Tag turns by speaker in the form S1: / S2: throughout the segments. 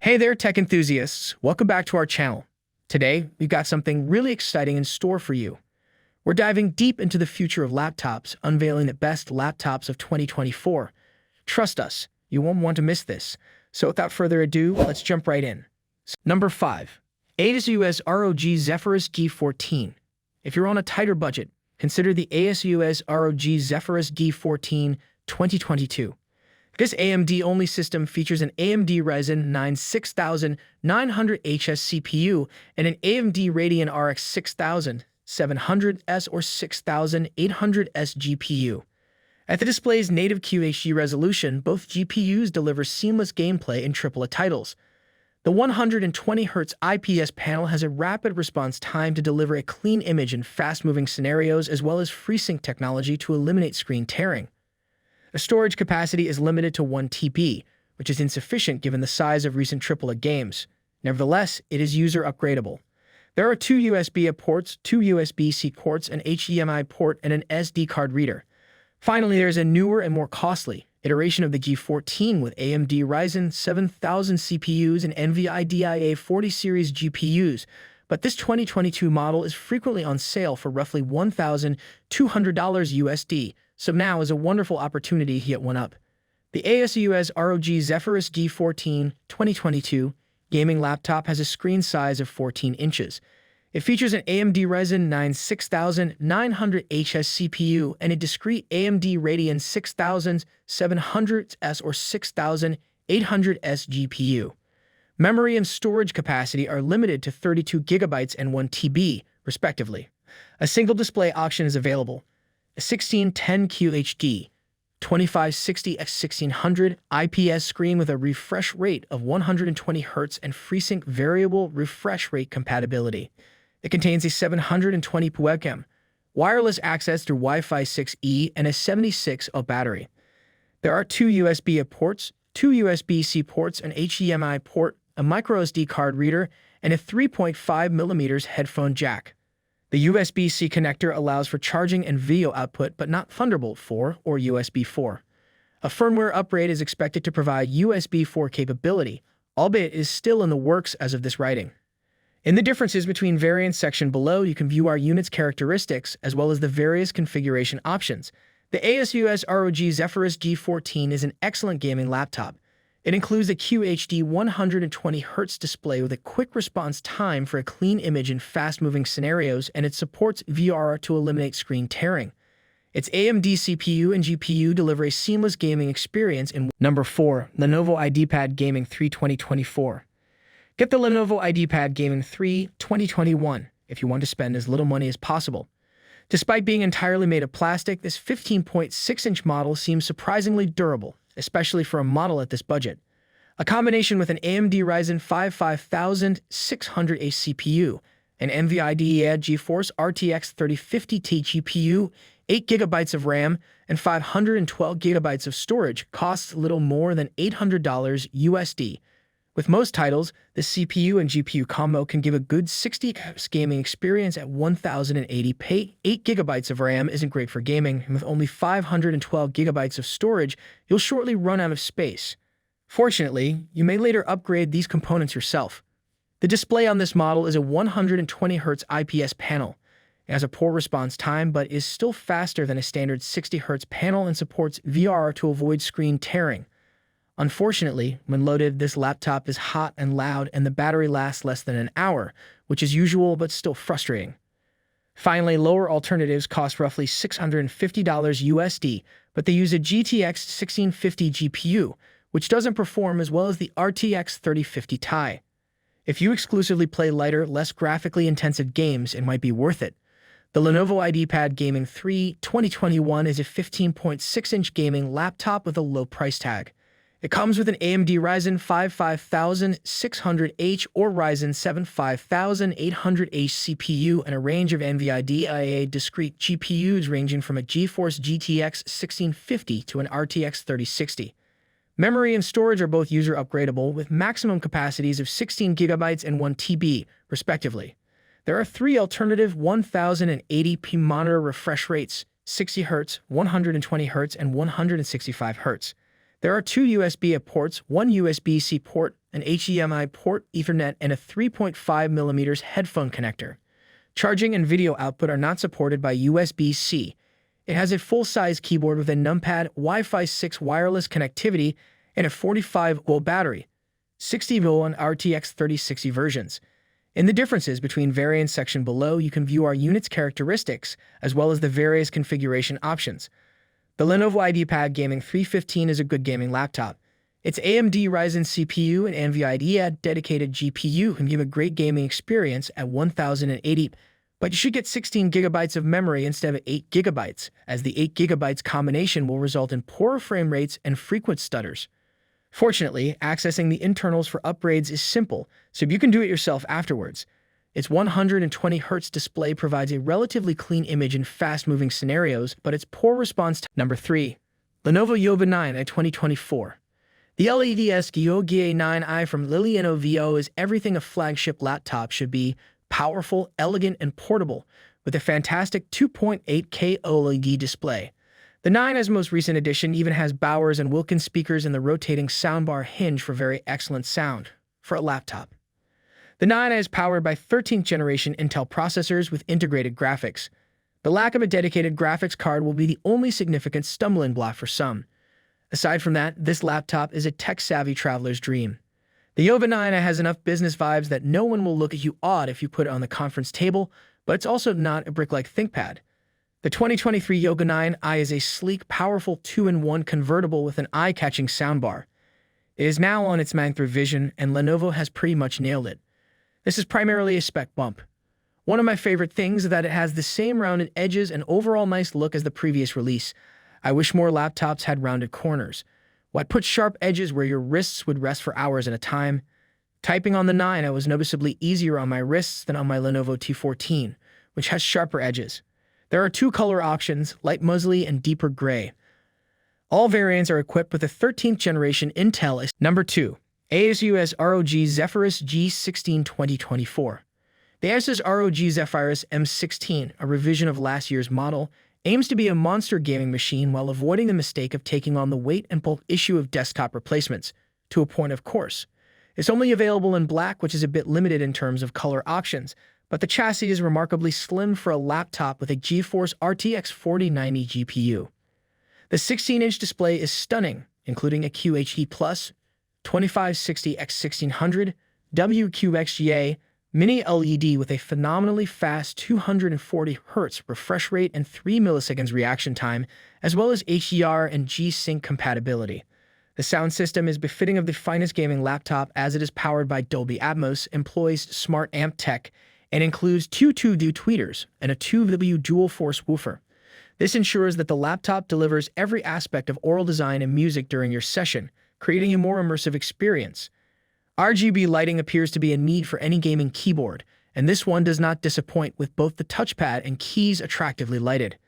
S1: Hey there, tech enthusiasts. Welcome back to our channel. Today, we've got something really exciting in store for you. We're diving deep into the future of laptops, unveiling the best laptops of 2024. Trust us, you won't want to miss this. So without further ado, let's jump right in. Number 5. ASUS ROG Zephyrus G14. If you're on a tighter budget, consider the ASUS ROG Zephyrus G14 2022. This AMD-only system features an AMD Ryzen 9 6900HS CPU and an AMD Radeon RX 6700S or 6800S GPU. At the display's native QHD resolution, both GPUs deliver seamless gameplay in AAA titles. The 120Hz IPS panel has a rapid response time to deliver a clean image in fast-moving scenarios as well as FreeSync technology to eliminate screen tearing. The storage capacity is limited to 1 TB, which is insufficient given the size of recent AAA games. Nevertheless, it is user upgradable. There are 2 USB-A ports, 2 USB-C ports, an HDMI port, and an SD card reader. Finally, there is a newer and more costly iteration of the G14 with AMD Ryzen 7000 CPUs and NVIDIA 40 series GPUs, but this 2022 model is frequently on sale for roughly $1,200 USD, so now is a wonderful opportunity to get one up. The ASUS ROG Zephyrus G14 2022 gaming laptop has a screen size of 14 inches. It features an AMD Ryzen 9 6900HS CPU and a discrete AMD Radeon 6700S or 6800S GPU. Memory and storage capacity are limited to 32 GB and 1 TB, respectively. A single display option is available. A 1610 QHD 2560x1600 IPS screen with a refresh rate of 120 Hz and FreeSync variable refresh rate compatibility. It contains a 720p webcam, wireless access through Wi-Fi 6E, and a 76Ah battery. There are 2 USB-A ports, 2 USB-C ports, an HDMI port, a microSD card reader, and a 3.5mm headphone jack. The USB-C connector allows for charging and video output, but not Thunderbolt 4 or USB 4. A firmware upgrade is expected to provide USB 4 capability, albeit it is still in the works as of this writing. In the differences between variants section below, you can view our unit's characteristics as well as the various configuration options. The ASUS ROG Zephyrus G14 is an excellent gaming laptop. It includes a QHD 120Hz display with a quick response time for a clean image in fast-moving scenarios, and it supports VRR to eliminate screen tearing. Its AMD CPU and GPU deliver a seamless gaming experience in Number 4. Lenovo IdeaPad Gaming 3 2024. Get the Lenovo IdeaPad Gaming 3 2021 if you want to spend as little money as possible. Despite being entirely made of plastic, this 15.6-inch model seems surprisingly durable, especially for a model at this budget. A combination with an AMD Ryzen 5 5600H CPU, an NVIDIA GeForce RTX 3050 Ti GPU, 8GB of RAM, and 512GB of storage costs little more than $800 USD. With most titles, the CPU and GPU combo can give a good 60 FPS gaming experience at 1080p. 8GB of RAM isn't great for gaming, and with only 512GB of storage, you'll shortly run out of space. Fortunately, you may later upgrade these components yourself. The display on this model is a 120Hz IPS panel. It has a poor response time, but is still faster than a standard 60Hz panel and supports VRR to avoid screen tearing. Unfortunately, when loaded, this laptop is hot and loud, and the battery lasts less than an hour, which is usual but still frustrating. Finally, lower alternatives cost roughly $650 USD, but they use a GTX 1650 GPU, which doesn't perform as well as the RTX 3050 Ti. If you exclusively play lighter, less graphically intensive games, it might be worth it. The Lenovo IdeaPad Gaming 3 2021 is a 15.6-inch gaming laptop with a low price tag. It comes with an AMD Ryzen 5 5600H or Ryzen 7 5800H CPU and a range of NVIDIA discrete GPUs ranging from a GeForce GTX 1650 to an RTX 3060. Memory and storage are both user upgradable with maximum capacities of 16GB and 1 TB, respectively. There are 3 alternative 1080p monitor refresh rates, 60 Hz, 120 Hz, and 165 Hz. There are two USB-A ports, one USB-C port, an HDMI port, Ethernet, and a 3.5mm headphone connector. Charging and video output are not supported by USB-C. It has a full-size keyboard with a numpad, Wi-Fi 6 wireless connectivity, and a 45-volt battery, 60V on RTX 3060 versions. In the differences between variants section below, you can view our unit's characteristics, as well as the various configuration options. The Lenovo IdeaPad Gaming 315 is a good gaming laptop. Its AMD Ryzen CPU and NVIDIA dedicated GPU can give a great gaming experience at 1080, but you should get 16GB of memory instead of 8GB, as the 8GB combination will result in poorer frame rates and frequent stutters. Fortunately, accessing the internals for upgrades is simple, so you can do it yourself afterwards. Its 120Hz display provides a relatively clean image in fast-moving scenarios, but its poor response to Number 3. Lenovo Yoga 9i 2024. The LEDS Yoga 9i from Lenovo is everything a flagship laptop should be: powerful, elegant, and portable, with a fantastic 2.8K OLED display. The 9i's most recent edition even has Bowers & Wilkins speakers and the rotating soundbar hinge for very excellent sound for a laptop. The 9i is powered by 13th generation Intel processors with integrated graphics. The lack of a dedicated graphics card will be the only significant stumbling block for some. Aside from that, this laptop is a tech-savvy traveler's dream. The Yoga 9i has enough business vibes that no one will look at you odd if you put it on the conference table, but it's also not a brick-like ThinkPad. The 2023 Yoga 9i is a sleek, powerful 2-in-1 convertible with an eye-catching soundbar. It is now on its 9th revision, and Lenovo has pretty much nailed it. This is primarily a spec bump. One of my favorite things is that it has the same rounded edges and overall nice look as the previous release. I wish more laptops had rounded corners. Why put sharp edges where your wrists would rest for hours at a time? Typing on the 9i was noticeably easier on my wrists than on my Lenovo T14, which has sharper edges. There are two color options, light musly and deeper gray. All variants are equipped with a 13th generation Intel. Number 2. ASUS ROG Zephyrus G16 2024. The ASUS ROG Zephyrus M16, a revision of last year's model, aims to be a monster gaming machine while avoiding the mistake of taking on the weight and bulk issue of desktop replacements, to a point of course. It's only available in black, which is a bit limited in terms of color options, but the chassis is remarkably slim for a laptop with a GeForce RTX 4090 GPU. The 16-inch display is stunning, including a QHD+, 2560x1600, WQXGA, mini LED with a phenomenally fast 240Hz refresh rate and 3 milliseconds reaction time, as well as HDR and G-Sync compatibility. The sound system is befitting of the finest gaming laptop as it is powered by Dolby Atmos, employs smart amp tech, and includes two 2-2 tweeters and a 2W dual-force woofer. This ensures that the laptop delivers every aspect of aural design and music during your session, creating a more immersive experience. RGB lighting appears to be a need for any gaming keyboard, and this one does not disappoint with both the touchpad and keys attractively lighted.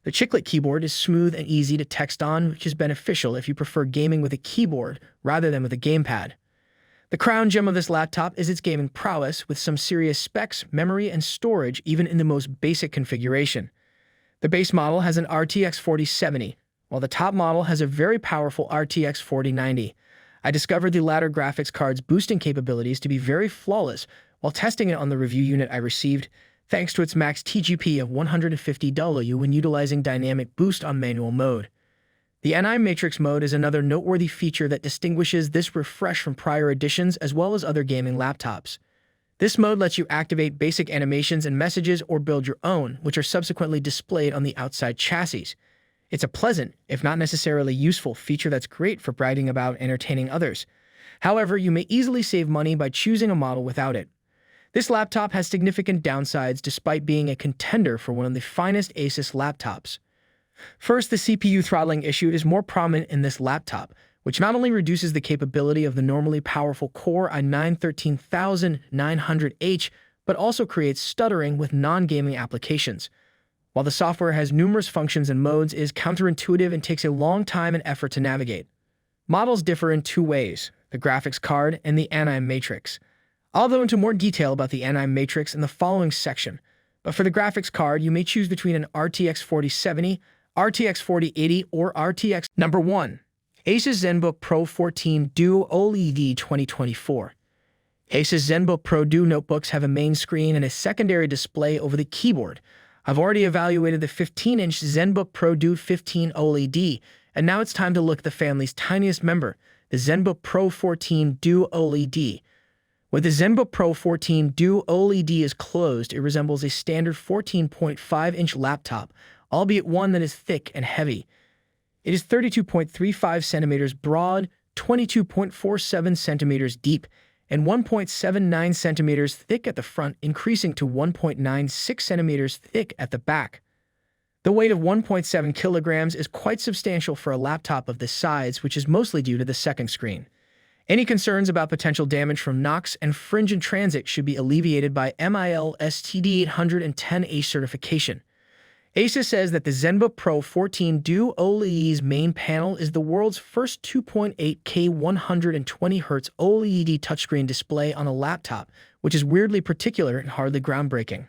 S1: The chiclet keyboard is smooth and easy to text on, which is beneficial if you prefer gaming with a keyboard rather than with a gamepad. The crown gem of this laptop is its gaming prowess, with some serious specs, memory, and storage even in the most basic configuration. The base model has an RTX 4070, while the top model has a very powerful RTX 4090. I discovered the latter graphics card's boosting capabilities to be very flawless while testing it on the review unit I received, thanks to its max TGP of 150W when utilizing dynamic boost on manual mode. The NI Matrix mode is another noteworthy feature that distinguishes this refresh from prior editions as well as other gaming laptops. This mode lets you activate basic animations and messages or build your own, which are subsequently displayed on the outside chassis. It's a pleasant, if not necessarily useful, feature that's great for bragging about entertaining others. However, you may easily save money by choosing a model without it. This laptop has significant downsides despite being a contender for one of the finest Asus laptops. First, the CPU throttling issue is more prominent in this laptop, which not only reduces the capability of the normally powerful Core i9-13900H, but also creates stuttering with non-gaming applications. While the software has numerous functions and modes, it is counterintuitive and takes a long time and effort to navigate. Models differ in two ways: the graphics card and the NI Matrix. I'll go into more detail about the NI Matrix in the following section, but for the graphics card, you may choose between an RTX 4070, RTX 4080, or RTX. Number 1. Asus ZenBook Pro 14 Duo OLED 2024. Asus ZenBook Pro Duo notebooks have a main screen and a secondary display over the keyboard. I've already evaluated the 15-inch ZenBook Pro Duo 15 OLED, and now it's time to look at the family's tiniest member, the ZenBook Pro 14 Duo OLED. When the ZenBook Pro 14 Duo OLED is closed, it resembles a standard 14.5-inch laptop, albeit one that is thick and heavy. It is 32.35 centimeters broad, 22.47 centimeters deep, and 1.79 centimeters thick at the front, increasing to 1.96 centimeters thick at the back. The weight of 1.7 kilograms is quite substantial for a laptop of this size, which is mostly due to the second screen. Any concerns about potential damage from knocks and fringe in transit should be alleviated by MIL-STD 810A certification. Asus says that the ZenBook Pro 14 Duo OLED's main panel is the world's first 2.8K 120Hz OLED touchscreen display on a laptop, which is weirdly particular and hardly groundbreaking.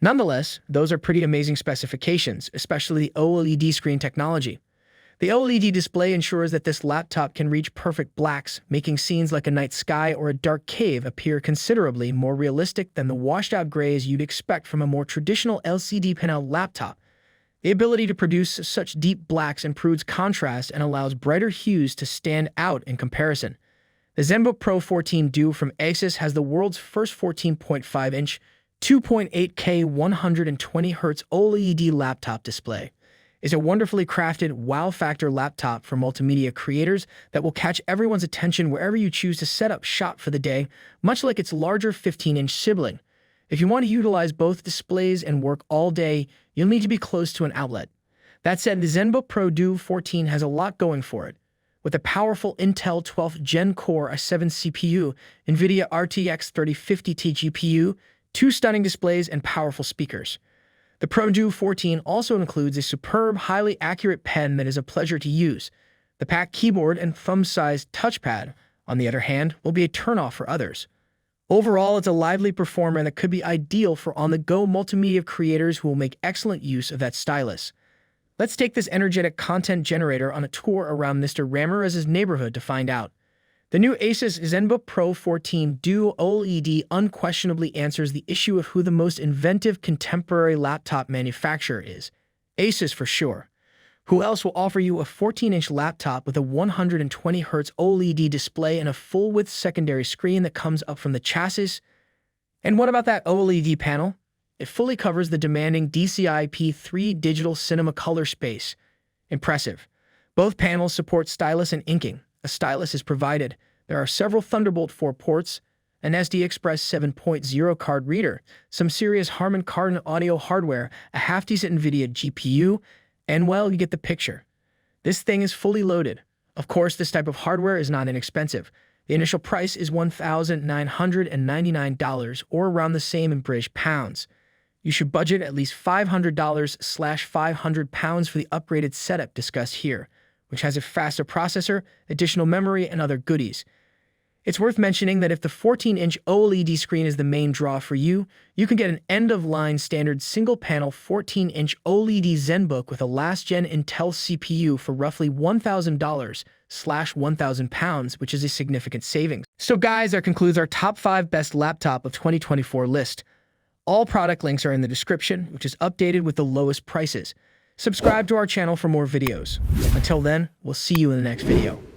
S1: Nonetheless, those are pretty amazing specifications, especially the OLED screen technology. The OLED display ensures that this laptop can reach perfect blacks, making scenes like a night sky or a dark cave appear considerably more realistic than the washed-out grays you'd expect from a more traditional LCD panel laptop. The ability to produce such deep blacks improves contrast and allows brighter hues to stand out in comparison. The ZenBook Pro 14 Duo from Asus has the world's first 14.5-inch, 2.8K 120Hz OLED laptop display. It's a wonderfully crafted wow factor laptop for multimedia creators that will catch everyone's attention wherever you choose to set up shop for the day, much like its larger 15-inch sibling. If you want to utilize both displays and work all day, you'll need to be close to an outlet. That said, the ZenBook Pro Duo 14 has a lot going for it. With a powerful Intel 12th Gen Core i7 CPU, NVIDIA RTX 3050 GPU, 2 stunning displays, and powerful speakers. The Pro Duo 14 also includes a superb, highly accurate pen that is a pleasure to use. The packed keyboard and thumb-sized touchpad, on the other hand, will be a turnoff for others. Overall, it's a lively performer that could be ideal for on-the-go multimedia creators who will make excellent use of that stylus. Let's take this energetic content generator on a tour around Mr. Ramirez's neighborhood to find out. The new Asus ZenBook Pro 14 Duo OLED unquestionably answers the issue of who the most inventive contemporary laptop manufacturer is. Asus for sure. Who else will offer you a 14-inch laptop with a 120Hz OLED display and a full-width secondary screen that comes up from the chassis? And what about that OLED panel? It fully covers the demanding DCI-P3 digital cinema color space. Impressive. Both panels support stylus and inking. A stylus is provided. There are several Thunderbolt 4 ports, an SD Express 7.0 card reader, some serious Harman Kardon audio hardware, a half-decent NVIDIA GPU, and well, you get the picture. This thing is fully loaded. Of course, this type of hardware is not inexpensive. The initial price is $1,999 or around the same in British pounds. You should budget at least $500/£500 for the upgraded setup discussed here, which has a faster processor, additional memory, and other goodies. It's worth mentioning that if the 14-inch OLED screen is the main draw for you, you can get an end-of-line standard single-panel 14-inch OLED ZenBook with a last-gen Intel CPU for roughly $1,000/£1,000, which is a significant savings. So guys, that concludes our top 5 best laptop of 2024 list. All product links are in the description, which is updated with the lowest prices. Subscribe to our channel for more videos. Until then, we'll see you in the next video.